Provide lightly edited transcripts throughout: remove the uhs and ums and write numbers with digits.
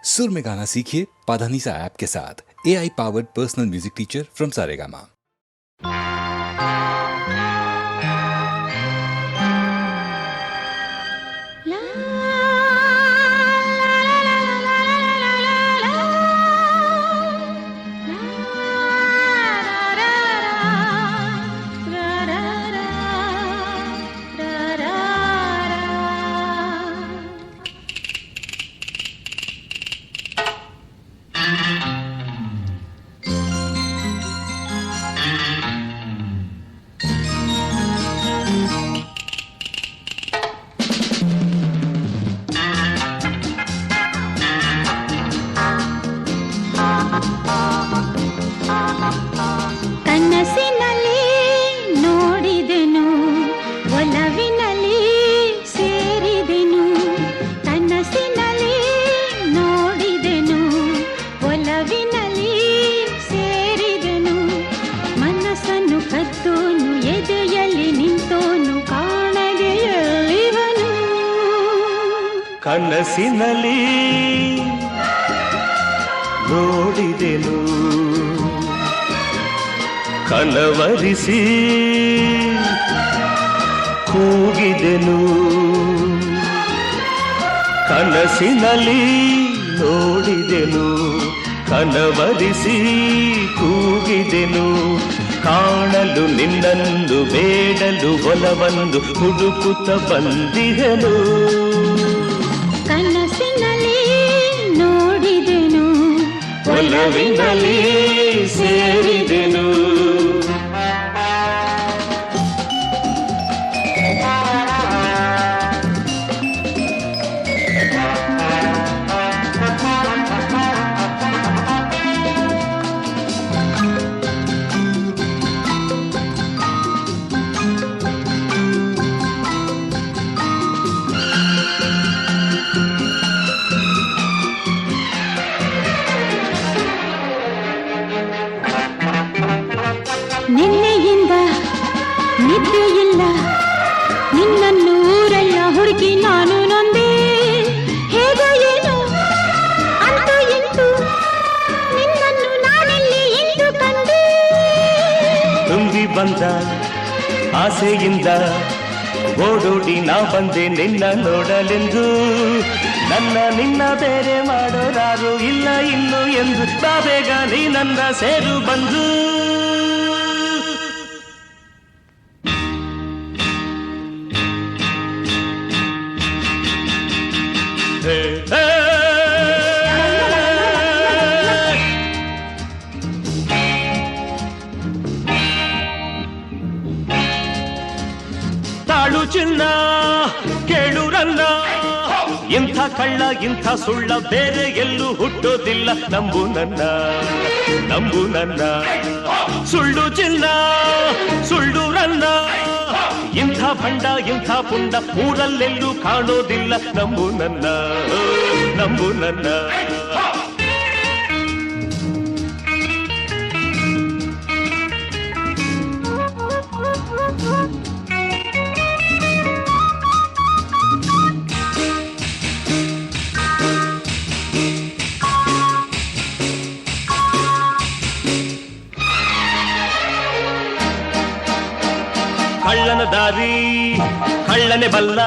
सुर में गाना सीखिए पाधानीसा ऐप के साथ। AI powered personal music teacher from Saregama. ಕನಸಿನಲ್ಲಿ ನೋಡಿದೆನು ಒಲವಿನಲ್ಲಿ ಸೇರಿದೆನು ಕನಸಿನಲ್ಲಿ ನೋಡಿದೆನು ಒಲವಿನಲ್ಲಿ ಸೇರಿದೆನು ಮನಸ್ಸನ್ನು ಕದ್ದೋನು ಎದೆಯಲ್ಲಿ ನಿಂತೋನು ಕಾಣದೆ ಎಲ್ಲಿವನು ಕನಸಿನಲ್ಲಿ ನೋಡಿದೆನು ಕನವರಿಸಿ ಕೂಗಿದೆನು ಕನಸಿನಲ್ಲಿ ನೋಡಿದೆನು ಕನವರಿಸಿ ಕೂಗಿದೆನು ಕಾಣಲು ನಿನ್ನನ್ನು ಬೇಡಲು ಒಲವನ್ನು ಹುಡುಕುತ್ತ ಬಂದಿದೆನು ಕನಸಿನಲ್ಲಿ ನೋಡಿದೆನು ಒಲವಿನಲ್ಲಿ ಸೇರಿದೆನು ನಿನ್ನೆಯಿಂದ ನಿದ್ದೆಯಿಲ್ಲ ನಿನ್ನನ್ನು ಊರೆಲ್ಲ ಹುಡುಕಿ ನಾನು ನೊಂದೆ ಹೇಗೋ ಏನು ಅಂತೂ ಇಂತೂ ನಿನ್ನನ್ನು ನಾನೆಲ್ಲಿ ಎಂದು ಕಂಡೆ ತುಂಬಿ ಬಂದ ಆಸೆಯಿಂದ ಓಡೋಡಿ ನಾ ಬಂದೆ ನಿನ್ನ ನೋಡಲೆಂದು ನನ್ನ ನಿನ್ನ ಬೇರೆ ಮಾಡೋರಾರು ಇಲ್ಲ ಇನ್ನು ಎಂದು ಬಾ ಬೇಗ ನೀ ನನ್ನ ಸೇರು ಬಂದು ಹೇ ಹೇ ತಾಳು ಚಿನ್ನ ಕೇಳುರನ್ನ ಇಂಥ ಕಳ್ಳ ಇಂಥ ಸುಳ್ಳ ಬೇರೆ ಎಲ್ಲೂ ಹುಟ್ಟೋದಿಲ್ಲ ನಂಬು ನನ್ನ ಸುಳ್ಳು ಚಿನ್ನ ಸುಳ್ಳು ರನ್ನ ಇಂಥ ಭಂಡ ಇಂಥ ಪುಂಡ ಊರಲ್ಲೆಲ್ಲೂ ಕಾಣೋದಿಲ್ಲ ನಂಬು ನನ್ನ ಕಳ್ಳನ ದಾರಿ ಕಳ್ಳನೆ ಬಲ್ಲ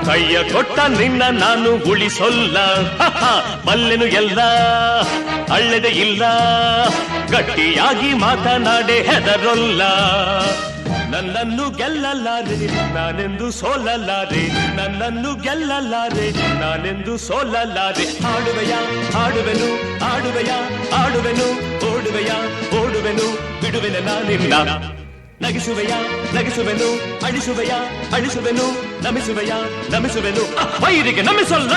ಕೈಯ ಕೊಟ್ಟ ನಿನ್ನ ನಾನು ಉಳಿಸೊಲ್ಲ ಬಲ್ಲೆನು ಎಲ್ಲ ಅಳ್ಳೆದೆ ಇಲ್ಲ ಗಟ್ಟಿಯಾಗಿ ಮಾತನಾಡೆ ಹೆದರೊಲ್ಲ ನನ್ನನ್ನು ಗೆಲ್ಲಲಾರೆ ನಾನೆಂದು ಸೋಲಲಾರೆ ನನ್ನನ್ನು ಗೆಲ್ಲಲಾರೆ ನಾನೆಂದು ಸೋಲಲಾರೆ ಆಡುವೆನು ಓಡುವೆನು ಬಿಡುವೆನೆ ನಾನಿನ್ನ ನಗಿಸುವೆನು ಅಳಿಸುವೆನು ನಮಿಸುವೆನು ವೈರಿಗೆ ನಮಿಸಲ್ಲ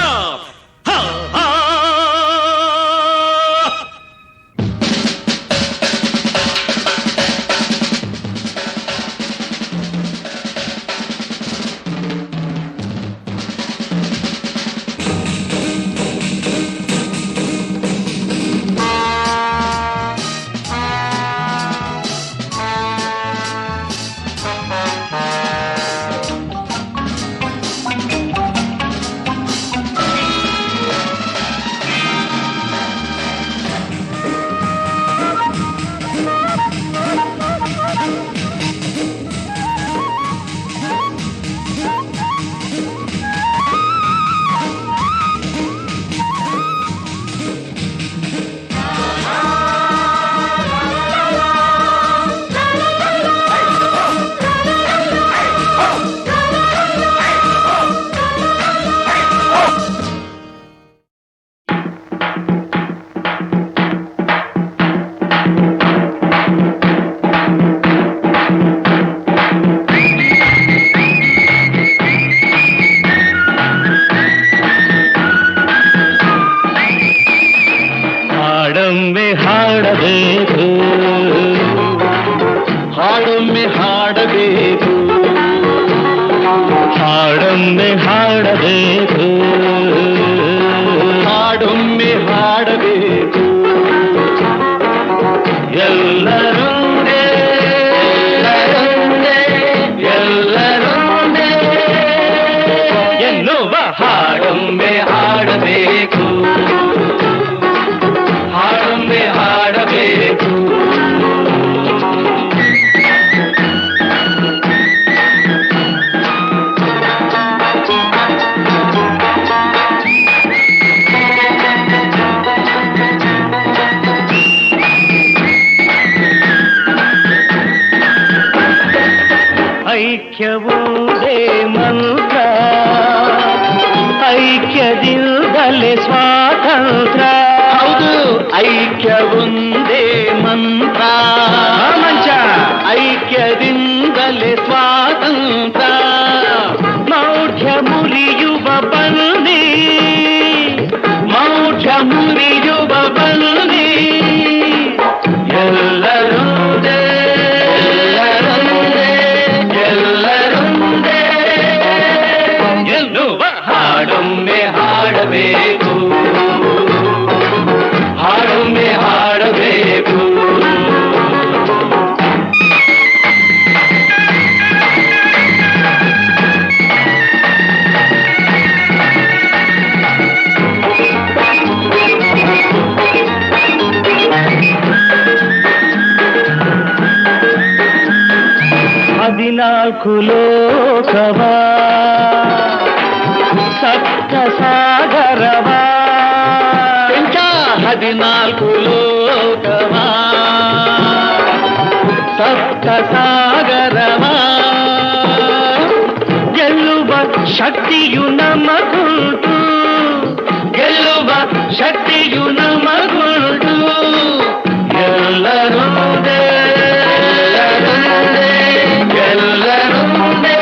ಹಾಡಬೇಕು ಎಲ್ಲರೊಂದೇ ಎಲ್ಲರೊಂದೇ ಎನ್ನುವ ಹಾಡೊಮ್ಮೆ ಹಾಡಬೇಕು ಹಾಡೊಮ್ಮೆ ಹಾಡಬೇಕು ಐಕ್ಯವೊಂದೇ ಮಂತ್ರ ಐಕ್ಯದಿಂದಲೇ ಸ್ವಾತಂತ್ರ್ಯ ಹೌದು ಐಕ್ಯವೊಂದೇ ಮಂತ್ರ ಮಂಚ ಐಕ್ಯದಿಂದಲೇ ಸ್ವಾತಂತ್ರ್ಯ ಮೌಢ್ಯ ಮುರಿಯುವ ಬನ್ನಿ ಮೌಢ್ಯ ಮುರಿಯುವ ಬನ್ನಿ ಎಲ್ಲರೊಂದೇ ಹಾಡೊಮ್ಮೆ ಹಾಡಬೇಕು ಹಾಡೊಮ್ಮೆ ಹಾಡಬೇಕು ಹದಿನಾಲ್ಕು ಲೋಕವ ಸಪ್ತ ಸಾಗರವ ಹದಿನಾಲ್ಕು ಲೋಕವ ಸಪ್ತ ಸಾಗರವ ಗೆಲ್ಲುವ ಶಕ್ತಿಯು ನಮಗುಂಟು ಗೆಲ್ಲುವ ಶಕ್ತಿಯು ನಮಗುಂಟು ಎಲ್ಲರೊಂದೇ ಎಲ್ಲರೊಂದೇ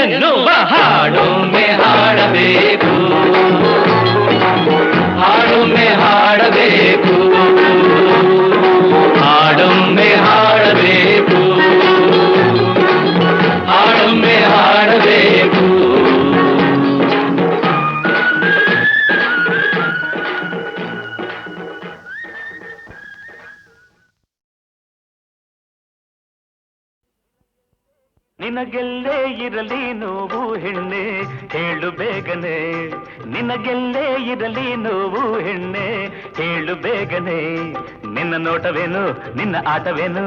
ಎನ್ನುವ ಹಾಡೊಮ್ಮೆ ಹಾಡಬೇಕು ಹಾಡೊಮ್ಮೆ ಹಾಡಬೇಕು ಹಾಡೊಮ್ಮೆ ಹಾಡಬೇಕು ಹಾಡೊಮ್ಮೆ ಹಾಡಬೇಕು ನಿನಗೆಲ್ಲೇ ಇರಲಿ ನೋವು ಹೆಣ್ಣೆ ಹೇಳು ಬೇಗನೆ ನಿನಗೆಲ್ಲೇ ಇರಲಿ ನೋವು ಹೆಣ್ಣೆ ಹೇಳು ಬೇಗನೆ ನಿನ್ನ ನೋಟವೇನು ನಿನ್ನ ಆಟವೇನು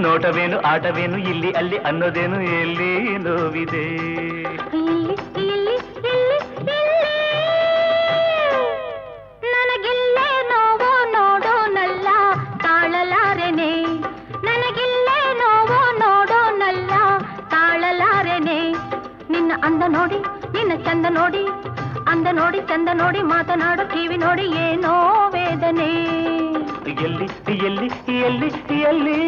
ನೋಟವೇನು ಆಟವೇನು ಇಲ್ಲಿ ಅಲ್ಲಿ ಅನ್ನೋದೇನು ಎಲ್ಲಿ ನೋವಿದೆ ನನಗೆಲ್ಲೇ ನೋವು ನೋಡೋನಲ್ಲ ತಾಳಲಾರೆನೆ ನನಗೆಲ್ಲೇ ನೋವು ನೋಡೋನಲ್ಲ ತಾಳಲಾರೆನೆ ನಿನ್ನ ಅಂದ ನೋಡಿ ನಿನ್ನ ಚಂದ ನೋಡಿ ಅಂದ ನೋಡಿ ಚಂದ ನೋಡಿ ಮಾತನಾಡು ಕಿವಿ ನೋಡಿ ಏನೋ ವೇದನೆ ಎಲ್ಲಿ ಎಲ್ಲಿ ಎಲ್ಲಿ ಎಲ್ಲಿ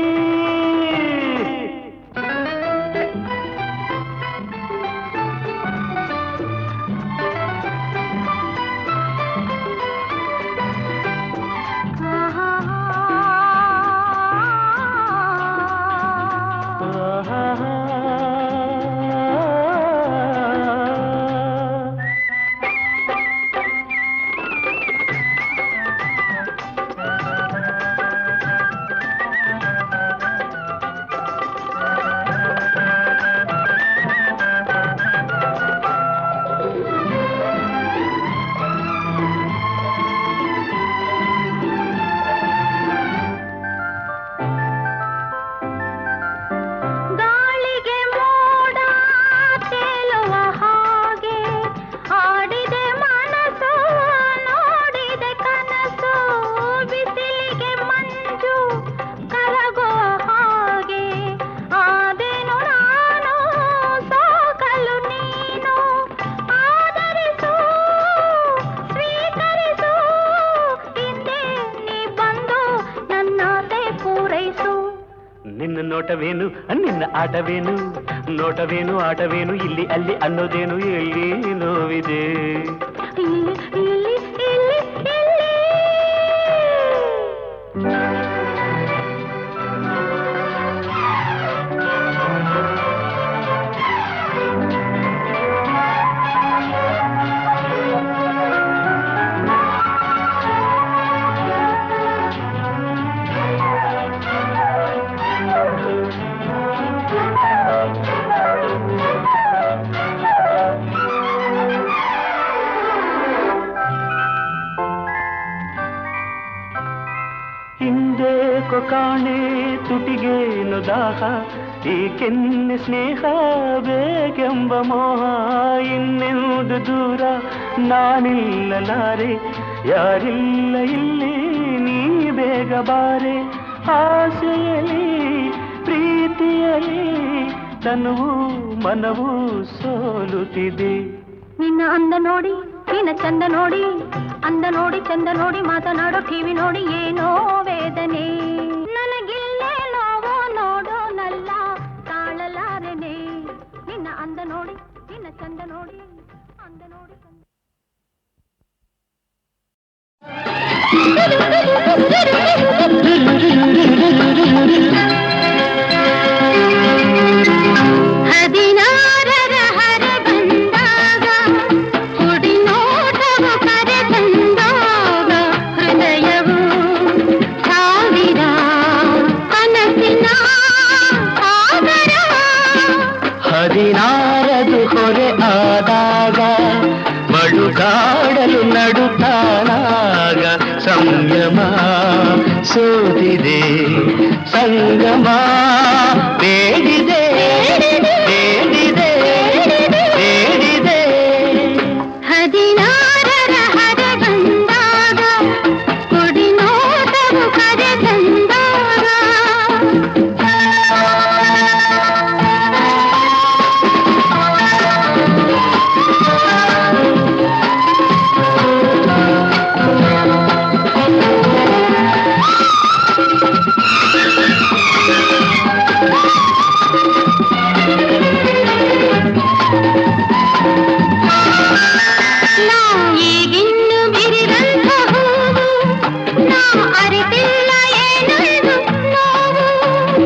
ನಿನ್ನ ನೋಟವೇನು ನಿನ್ನ ಆಟವೇನು ನೋಟವೇನು ಆಟವೇನು ಇಲ್ಲಿ ಅಲ್ಲಿ ಅನ್ನೋದೇನು ಎಲ್ಲಿ ನೋವಿದೆ ಯಾಕೋ ಕಾಣೆ ತುಟಿಗೇನು ದಾಹ ಈ ಕೆನ್ನೆ ಸ್ನೇಹ ಬೇಕೆಂಬ ಮೋಹ ಇನ್ನೆಂದು ದೂರ ನಾನಿಲ್ಲಲಾರೆ ಯಾರಿಲ್ಲ ಇಲ್ಲಿ ನೀ ಬೇಗ ಬಾರೆ ಆಸೆಯಲಿ ಪ್ರೀತಿಯಲಿ ತನುವು ಮನವು ಸೋಲುತ್ತಿದೆ ನಿನ್ನ ಅಂದ ನೋಡಿ ನಿನ್ನ ಚಂದ ನೋಡಿ ಅಂದ ನೋಡಿ ಚಂದ ನೋಡಿ ಮಾತನಾಡೋ ಟಿವಿ ನೋಡಿ ಏನೋ ವೇದನೆ ನನಗಿಲ್ಲೇ ನೋವೋ ನೋಡೋನಲ್ಲ ತಾಳಲಾರೆನೆ ನಿನ್ನ ಅಂದ ನೋಡಿ ನಿನ್ನ ಚಂದ ನೋಡಿ ಅಂದ ನೋಡಿ ಹದಿನಾರರ ಹರ ಬಂದಾಗ ಕುಡಿ ನೋಟವು ಕರೆ ತಂದಾಗ ಹೃದಯವು ಸಾವಿರ ಕನಸಿನ ಸಾಗರ ಹದಿನಾರದು ಹೊರೆ ಆದಾಗ ಬಳುಕಾಡಲು ನಡುತ್ತಾನಾಗ ಸಂಯಮ ಸೋತಿದೆ ಸಂಗಮ ಬೇಡಿದೆ ಬೇಡಿದೆ ಬೇಡಿದೆ ಹದಿನಾರರ ಹರ ಬಂದಾಗ ಕುಡಿ ನೋಟವು ಕರೆ ತಂದಾಗ ಈಗಿನ್ನು ಬಿರಿದಂತ ಹೂವು ನಾ ಅರಿತಿಲ್ಲ ಏನದು ನೋವು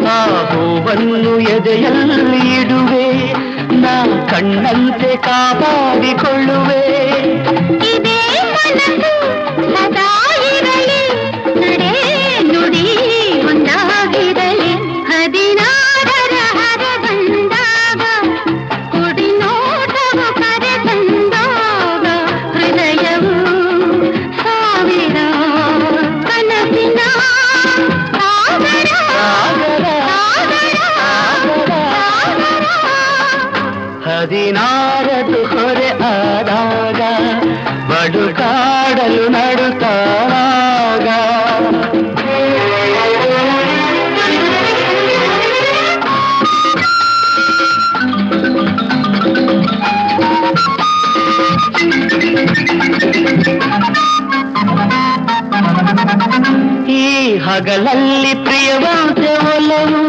ಆ ಹೂವನ್ನು ಎದೆಯಲ್ಲಿ ಇಡುವೆ ನಾ ಕಣ್ಣಂತೆ ಕಾಪಾಡಿಕೊಳ್ಳುವೆ ಇದೇ ಮನಸ್ಸು ಸದಾ ಇರಲಿ ನಡೆ ನುಡಿ ಒಂದಾಗಿರಲಿ ಹದಿನಾರರ ಹರ ಬಂದಾಗ ಕುಡಿ ನೋಟವು ಕರೆ ತಂದಾಗ ಹೃದಯವು ಸಾವಿರ ಕನಸಿನ ಸಾಗರ ಸಾಗರ, ಸಾಗರ, ಸಾಗರ. ಹದಿನಾರದು ಹೊರೆ ಆದಾಗ ಬಡುಕಾಡಲು ನಡುತ್ತಾಗ ಈ ಹಗಲಲ್ಲಿ ಪ್ರಿಯವಾದ ಒಲವು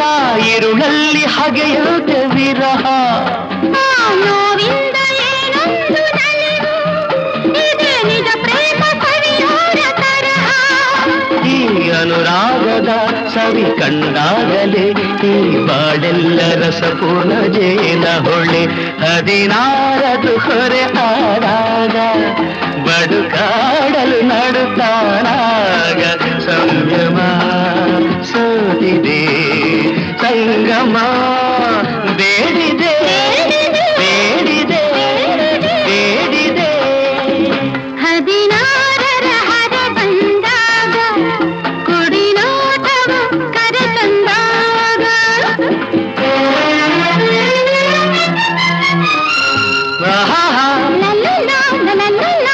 ತಾಯಿರುಳಲ್ಲಿ ಹಗೆಯಾದ ವಿರಹ ಆ ನೋವಿಂದ ಏನೊಂದು ನಲಿವು ಇದೆ ನಿಜ ಪ್ರೇಮ ಕವಿಯೋರ ತರಹ ಈ ಅನುರಾಗದ ಸವಿ ಕಂಡಾಗಲೇ ಈ ಬಾಳೆಲ್ಲ ರಸಪೂರ್ಣ ಜೇನ ಹೊಳೆ ಹದಿನಾರದು ಹೊರೆ ಆದಾಗ ಬಡುಕಾಡಲು ನಡುತ್ತಾನಾಗ ಸಂಯಮ ಸೋತಿದೆ ಸಂಗಮ ಬೇಡಿದೆ ಬೇಡಿದೆ ಬೇಡಿದೆ ಹದಿನಾರರ ಹರ ಬಂದಾಗ ಕುಡಿ ನೋಟವು ಕರೆ ತಂದಾಗ ಆಹಾ ಲಲ್ಲಲ್ಲ, ಲಲ್ಲಲ್ಲ.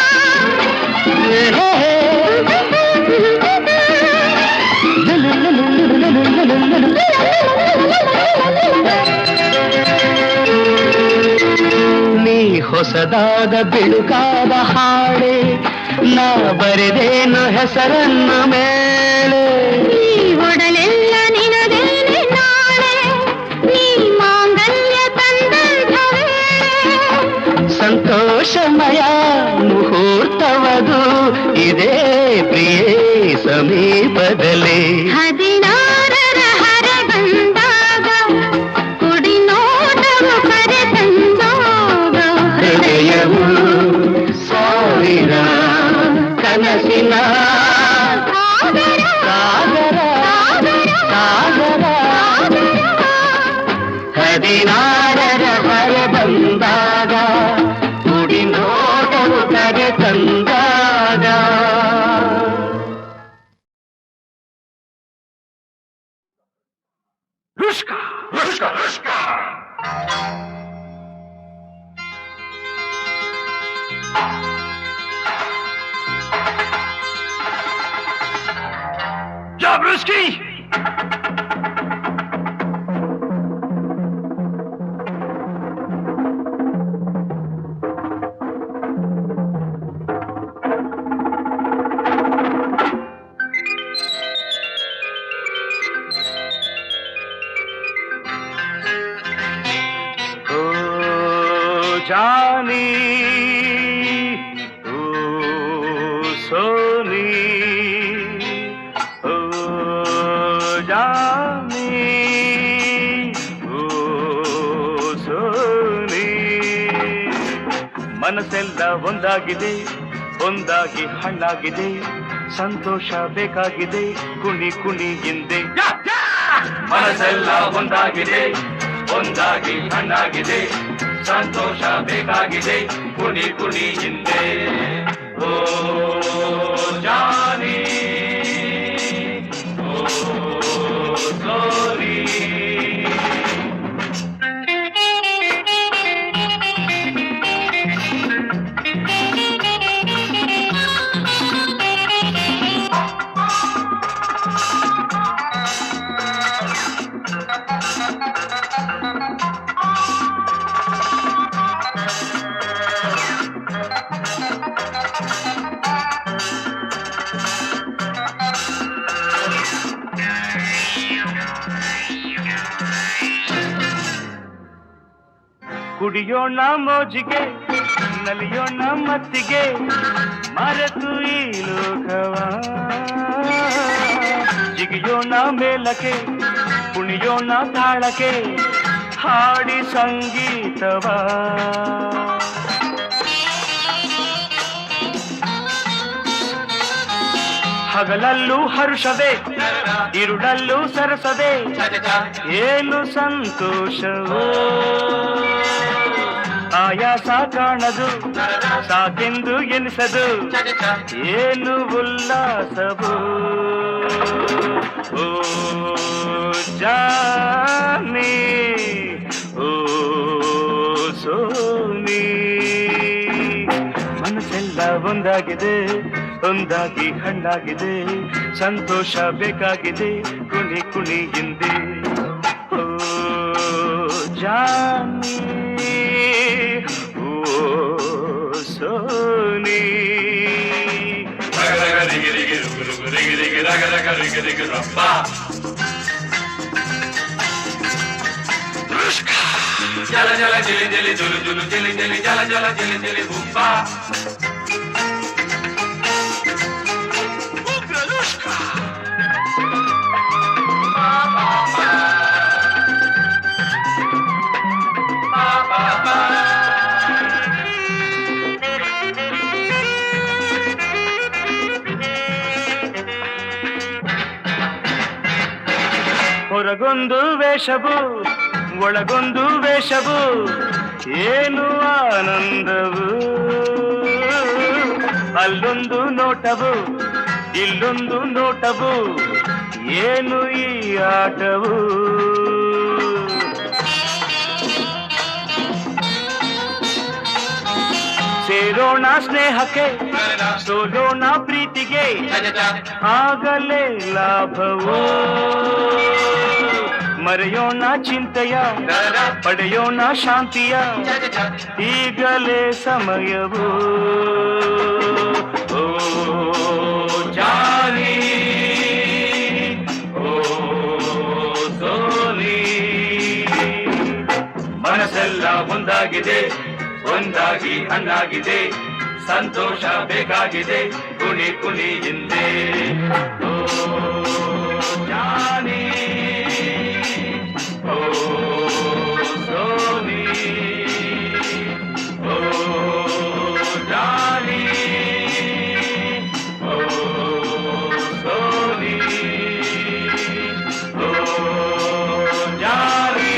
ನೀ ಹೊಸದಾದ ಬಿಳುಕಾದ ಹಾಡೆ ನಾ ಬರೆದೇನು ಹೆಸರನ್ನು ಮೇಲೆ ಈ ಒಡಲೆಲ್ಲ ನಿನದೇನೆ ನಾಳೆ ನೀ ಮಾಂಗಲ್ಯ ತಂದಂಥವೇ ಸಂತೋಷಮಯ ಮುಹೂರ್ತವದು ಇದೇ ಪ್ರಿಯೇ ಸಮೀಪದಲ್ಲಿ ಹದಿನಾರರ ಹರ ಬಂದಾಗ ಕುಡಿ ನೋಟವು ಕರೆ ತಂದಾಗ ಹೃದಯವು ಸಾವಿರ ಕನಸಿನ ಸಾಗರ, ಸಾಗರ ಸಾಗರ ಹದಿನಾರರ ಹೊರ ಬಂದಾಗ ಕುಡಿ ನೋಟವು ಕರೆ ತಂದಾಗ Jabruski! जानी ओ सोनी ओ जानी ओ ಸೋನಿ ಮನಸ್ಸೆಲ್ಲ ಒಂದಾಗಿದೆ ಒಂದಾಗಿ ಹಣ್ಣಾಗಿದೆ ಸಂತೋಷ ಬೇಕಾಗಿದೆ ಕುಣಿ ಕುಣಿ ಹಿಂದೆ ಮನಸ್ಸೆಲ್ಲ ಒಂದಾಗಿದೆ ಒಂದಾಗಿ ಹಣ್ಣಾಗಿದೆ ಸಂತೋಷ ಬೇಕಾಗಿದೆ ಕುಣಿ ಕುಣಿ ಹಿಂದೆ ಓ ಜಾನಿ ಓ ಸೋನಿ ಕುಡಿಯೋಣ ಮೋಜಿಗೆ ನಲಿಯೋಣ ಮತ್ತಿಗೆ ಮರೆತು ಈ ಲೋಕವ ಜಿಗಿಯೋಣ ಮೇಲಕ್ಕೆ ಕುಣಿಯೋಣ ತಾಳಕ್ಕೆ ಹಾಡಿ ಸಂಗೀತವ ಹಗಲಲ್ಲೂ ಹರುಷವೇ ಇರುಳಲ್ಲೂ ಸರಸವೇ ಏನು ಸಂತೋಷವೋ ಆಯಾಸ ಕಾಣದು ಸಾಕೆಂದು ಎನಿಸದು ಏನು ಉಲ್ಲಾಸವು ಓ ಜಾನಿ ಓ ಸೋನಿ ಮನಸ್ಸೆಲ್ಲ ಒಂದಾಗಿದೆ ಒಂದಾಗಿ ಹಣ್ಣಾಗಿದೆ ಸಂತೋಷ ಬೇಕಾಗಿದೆ ಕುಣಿ ಕುಣಿ ಹಿಂದೆ ಓ ಜಾನಿ ಸೋನಿ ಜಲ ಜಲ ಜಲಿ ಜಲಿ ಜುಲು ಜುಲು ಜಲಿ ಜಲಿ ಜಲ ಜಲ ಜಲಿ ಜಲಿ ಹುಬ್ಬ ಹೊರಗೊಂದು ವೇಷವು ಒಳಗೊಂದು ವೇಷವು ಏನು ಆನಂದವು ಅಲ್ಲೊಂದು ನೋಟವು ಇಲ್ಲೊಂದು ನೋಟವು ಏನು ಈ ಆಟವು ಸೇರೋಣ ಸ್ನೇಹಕ್ಕೆ ಸೋಲೋಣ ಪ್ರೀತಿಗೆ ಆಗಲೇ ಲಾಭವು ಮರೆಯೋಣ ಚಿಂತೆಯ ಪಡೆಯೋಣ ಶಾಂತಿಯ ಈಗಲೇ ಸಮಯವು ಓ ಜಾನಿ ಓ ಸೋನಿ ಮನಸ್ಸೆಲ್ಲ ಒಂದಾಗಿದೆ ಒಂದಾಗಿ ಹಣ್ಣಾಗಿದೆ ಸಂತೋಷ ಬೇಕಾಗಿದೆ ಕುಣಿ ಕುಣಿ ಹಿಂದೆ ಓ ಜಾನಿ ಓ ಸೋನಿ ಓ ಜಾನಿ ಓ ಸೋನಿ ಓ ಜಾನಿ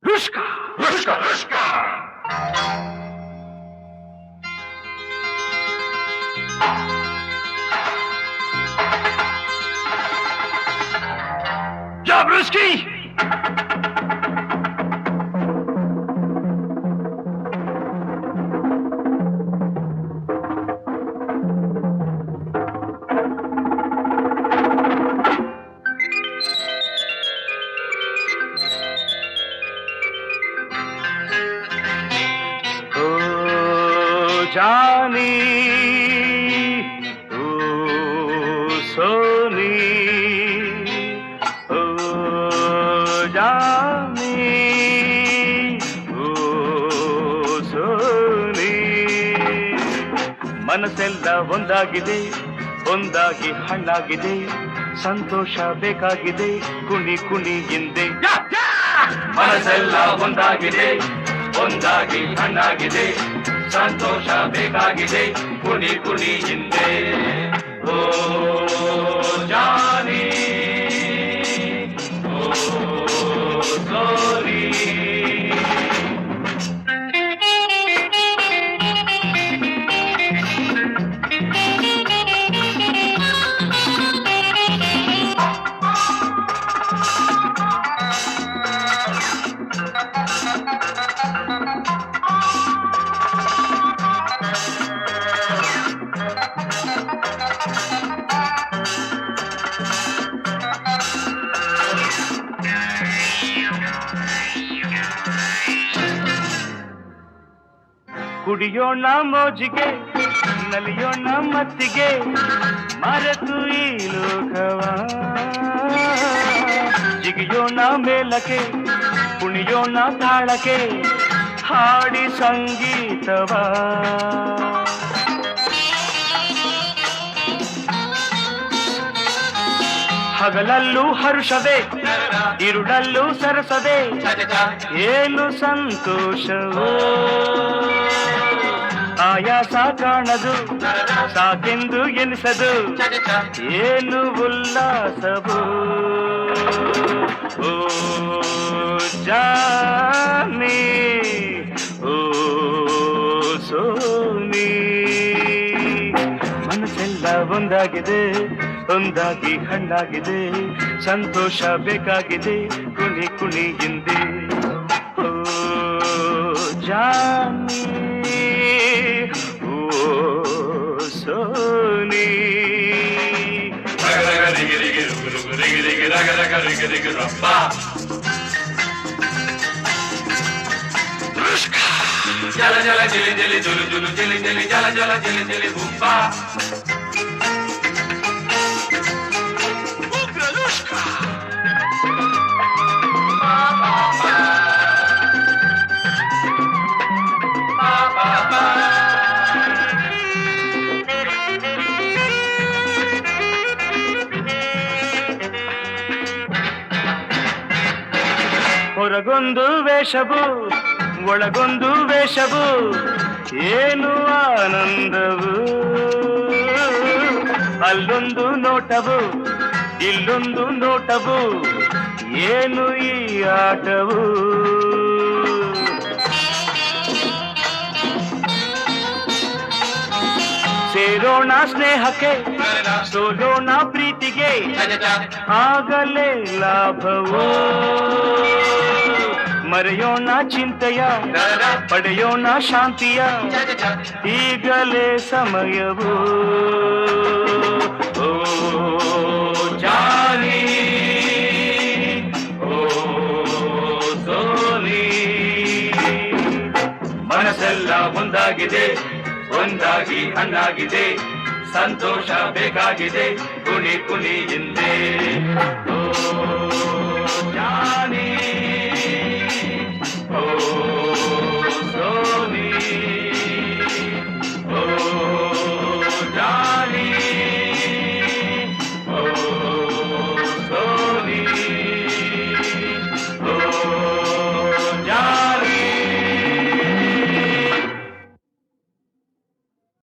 Rushka! Rushka! Rushka! Jabruski! ಜಾನಿ ಓ ಸೋನಿ ಓ ಜಾನಿ ಓ ಸೋನಿ ಮನಸ್ಸೆಲ್ಲ ಒಂದಾಗಿದೆ ಒಂದಾಗಿ ಹಣ್ಣಾಗಿದೆ ಸಂತೋಷ ಬೇಕಾಗಿದೆ ಕುಣಿ ಕುಣಿ ಹಿಂದೆ ಮನಸ್ಸೆಲ್ಲ ಒಂದಾಗಿದೆ ಒಂದಾಗಿ ಹಣ್ಣಾಗಿದೆ ಸಂತೋಷ ಬೇಕಾಗಿದೆ ಕುಣಿ ಕುಣಿ ಹಿಂದೆ ಓ ಜಾನಿ ಓ ಸೋನಿ ಕುಡಿಯೋಣ ಮೋಜಿಗೆ ನಲಿಯೋಣ ಮತ್ತಿಗೆ ಮರೆತು ಈ ಲೋಕವ ಜಿಗಿಯೋಣ ಮೇಲಕ್ಕೆ ಕುಣಿಯೋಣ ತಾಳಕ್ಕೆ ಹಾಡಿ ಸಂಗೀತವ ಹಗಲಲ್ಲೂ ಹರುಷವೇ ಇರುಳಲ್ಲೂ ಸರಸದೆ ಏನು ಸಂತೋಷವೋ ಆಯಾಸ ಕಾಣದು ಸಾಕೆಂದು ಎನಿಸದು ಏನು ಉಲ್ಲಾಸವು ಓ ಜಾನಿ ಓ ಸೋನಿ ಮನಸ್ಸೆಲ್ಲ ಒಂದಾಗಿದೆ ಒಂದಾಗಿ ಹಣ್ಣಾಗಿದೆ ಸಂತೋಷ ಬೇಕಾಗಿದೆ ಕುಣಿ ಕುಣಿ ಹಿಂದೆ ಓ ಜಾನಿ ಸೋನಿ ರಗ ರಗ ರಿಗಿ ರಿಗಿ ರುಗು ರುಗು ರಿಗಿ ರಿಗಿ ರಗ ರಗ ರಿಗಿ ರಿಗಿ ರಪ್ಪ ಜಲ ಜಲ ಜಿಲಿ ಜಿಲಿ ಜುಲು ಜುಲು ಜಿಲಿ ಜಿಲಿ ಜಲ ಜಲ ಜಿಲಿ ಜಿಲಿ ಗುಪ್ಪ ಹೊರಗೊಂದು ವೇಷವು ಒಳಗೊಂದು ವೇಷವು ಏನು ಆನಂದವು ಅಲ್ಲೊಂದು ನೋಟವು ಇಲ್ಲೊಂದು ನೋಟವು ಏನು ಈ ಆಟವು ಸೇರೋಣ ಸ್ನೇಹಕ್ಕೆ ಸೋಲೋಣ ಪ್ರೀತಿಗೆ ಆಗಲೇ ಲಾಭವು ಮರೆಯೋಣ ಚಿಂತೆಯ ಪಡೆಯೋಣ ಶಾಂತಿಯ ಈಗಲೇ ಸಮಯವು ಓ ಜಾನಿ ಓ ಸೋನಿ ಮನಸ್ಸೆಲ್ಲ ಒಂದಾಗಿದೆ ಒಂದಾಗಿ ಹಣ್ಣಾಗಿದೆ ಸಂತೋಷ ಬೇಕಾಗಿದೆ ಕುಣಿ ಕುಣಿ ಹಿಂದೆ ಓ